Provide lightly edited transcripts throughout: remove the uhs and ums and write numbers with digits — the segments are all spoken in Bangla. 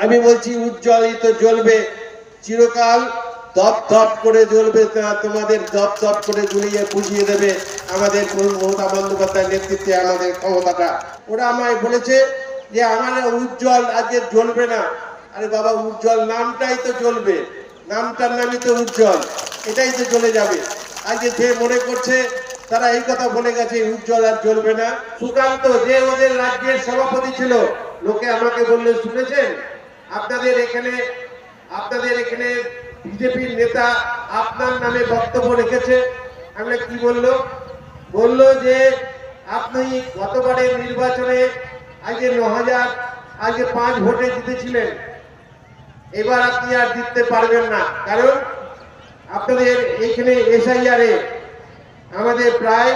আমি বলছি উজ্জ্বলিত জ্বলবে চিরকাল, দপ দপ করে জ্বলবে, তোমাদের দপ দপ করে জ্বলিয়ে বুঝিয়ে দেবে আমাদের মমতা বন্দ্যোপাধ্যায়ের নেতৃত্বে আমাদের ক্ষমতাটা। ওরা আমায় বলেছে যে আমার উজ্জ্বল আজকে জ্বলবে না। আরে বাবা, উজ্জ্বল নামটাই তো জ্বলবে, নামটার নামই তো উজ্জ্বল, এটাই তো জ্বলে যাবে। আজকে যে মনে করছে তারা এই কথা বলে গেছে উজ্জ্বল আর জ্বলবে না। সুকান্ত যে ওদের রাজ্যের সভাপতি ছিল, লোকে আমাকে বললে শুনেছেন আপনাদের এখানে বিজেপির নেতা আপনার নামে বক্তব্য রেখেছে। আমরা কি বললো যে আপনি গতবারের নির্বাচনে আগে 9,000 আগে 5 ভোটে জিতেছিলেন, এবার আপনি আর জিততে পারবেন না, কারণ আপনাদের এইখানে এসআইআরে আমাদের প্রায়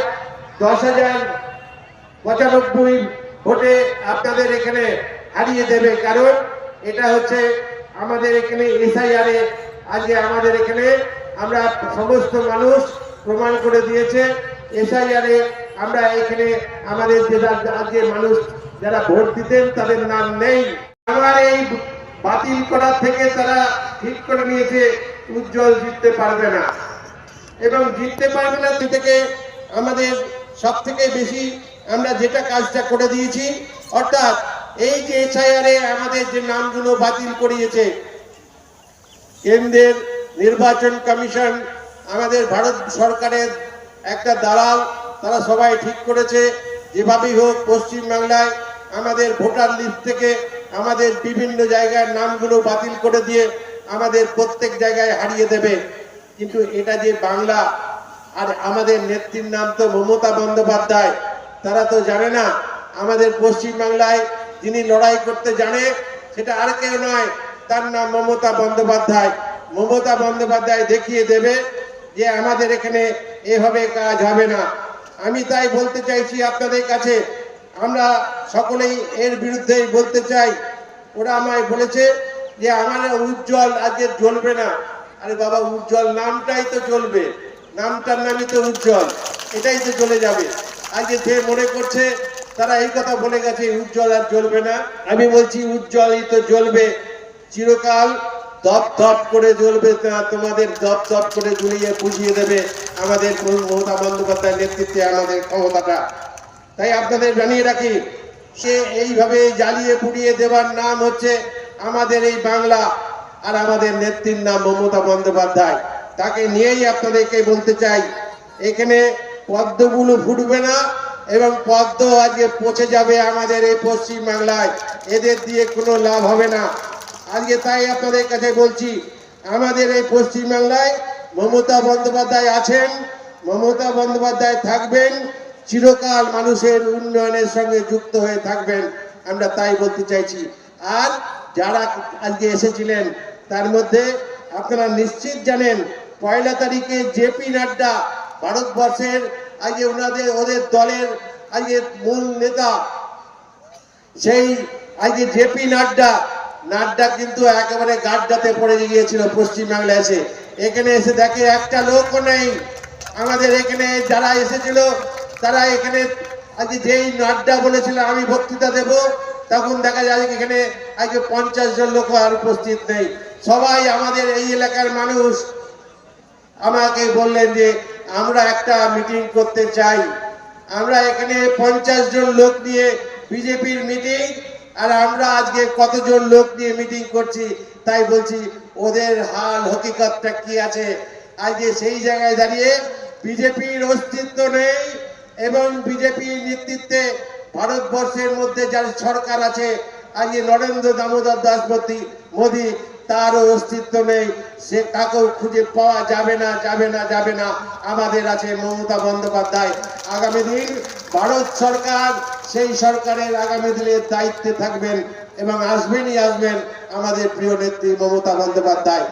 10,095 ভোটে আপনাদের এখানে হারিয়ে দেবে। কারণ এটা হচ্ছে আমাদের এখানে এসআইআরে আজকে আমাদের এখানে আমরা সমস্ত মানুষ প্রমাণ করে দিয়েছে এসআইআরে আমরা এখানে আমাদের যে আজকে মানুষ যারা ভোট দিতেন তাদের নাম নেই। আমার এই বাতিল করার থেকে তারা ঠিক করে নিয়েছে উজ্জ্বল জিততে পারবে না, এবং জিততে পারবে না থেকে আমাদের সব থেকে বেশি আমরা যেটা কাজটা করে দিয়েছি, অর্থাৎ এই যে এসআইআরে আমাদের যে নামগুলো বাতিল করিয়েছে কেন্দ্রের নির্বাচন কমিশন, আমাদের ভারত সরকারের একটা দালাল, তারা সবাই ঠিক করেছে যেভাবেই হোক পশ্চিমবাংলায় আমাদের ভোটার লিস্ট থেকে আমাদের বিভিন্ন জায়গার নামগুলো বাতিল করে দিয়ে আমাদের প্রত্যেক জায়গায় হারিয়ে দেবে। কিন্তু এটা যে বাংলা, আর আমাদের নেত্রীর নাম তো মমতা বন্দ্যোপাধ্যায়, তারা তো জানে না আমাদের পশ্চিমবাংলায় যিনি লড়াই করতে জানে সেটা আর কেউ নয়, তার নাম মমতা বন্দ্যোপাধ্যায়। মমতা বন্দ্যোপাধ্যায় দেখিয়ে দেবে যে আমাদের এখানে এভাবে কাজ হবে না। আমি তাই বলতে চাইছি আপনাদের কাছে, আমরা সকলেই এর বিরুদ্ধেই বলতে চাই। ওরা আমায় বলেছে যে আমার উজ্জ্বল আজকে জ্বলবে না। আরে বাবা, উজ্জ্বল নামটাই তো জ্বলবে, নামটার নামই তো উজ্জ্বল, এটাই তো জ্বলে যাবে। আজকে যে মনে করছে তারা এই কথা বলে গেছে উজ্জ্বল আর জ্বলবে না। আমি বলছি উজ্জ্বলিত জ্বলবে চিরকাল, দপ দপ করে জ্বলবে, তোমাদের দপ দপ করে জ্বলিয়ে বুঝিয়ে দেবে আমাদের মমতা বন্দ্যোপাধ্যায়ের নেতৃত্বে আমাদের ক্ষমতাটা। তাই আপনাদের জানিয়ে রাখি, সে এইভাবে জ্বালিয়ে পুড়িয়ে দেওয়ার নাম হচ্ছে আমাদের এই বাংলা, আর আমাদের নেত্রীর নাম মমতা বন্দ্যোপাধ্যায়। তাকে নিয়েই আপনাদেরকে বলতে চাই, এখানে পদ্মগুলো ফুটবে না, এবং পদ্ম আজকে পচে যাবে আমাদের এই পশ্চিম বাংলায়, এদের দিয়ে কোনো লাভ হবে না। আজকে তাই আপনাদের কাছে বলছি, আমাদের এই পশ্চিম বাংলায় মমতা বন্দ্যোপাধ্যায় আছেন, মমতা বন্দ্যোপাধ্যায় থাকবেন, চিরকাল মানুষের উন্নয়নের সঙ্গে যুক্ত হয়ে থাকবেন, আমরা তাই বলতে চাইছি। আর যারা আজকে এসেছিলেন তার মধ্যে আপনারা নিশ্চিত জানেন 1 তারিখে জেপি নাড্ডা, ভারতবর্ষের আজকে ওদের দলের আজকে মূল নেতা, সেই আজকে জেপি নাড্ডা কিন্তু একেবারে গাড্ডাতে পড়ে গিয়েছিল পশ্চিমবাংলায় এসে। এখানে এসে দেখে একটা লোকও নেই। আমাদের এখানে যারা এসেছিল তারা এখানে আজকে যেই নাড্ডা বলেছিল আমি বক্তৃতা দেব, তখন দেখা যায় এখানে আজকে 50 জন লোক আর উপস্থিত নেই। সবাই আমাদের এই এলাকার মানুষ আমাকে বললেন যে আমরা একটা মিটিং করতে চাই। আমরা এখানে 50 জন লোক নিয়ে বিজেপির মিটিং, আর আমরা আজকে কতজন লোক নিয়ে মিটিং করছি। তাই বলছি ওদের হাল হকিকতটা কি আছে। আজকে সেই জায়গায় দাঁড়িয়ে বিজেপির অস্তিত্ব নেই, এবং বিজেপির নেতৃত্বে ভারতবর্ষের মধ্যে যার সরকার আছে আজকে নরেন্দ্র দামোদর দাস মোদী, তারও অস্তিত্ব নেই। সে কাকেও খুঁজে পাওয়া যাবে না। আমাদের আছে মমতা বন্দ্যোপাধ্যায়। আগামী দিন ভারত সরকার, সেই সরকারের আগামী দিনের দায়িত্বে থাকবেন, এবং আসবেন আমাদের প্রিয় নেত্রী মমতা বন্দ্যোপাধ্যায়।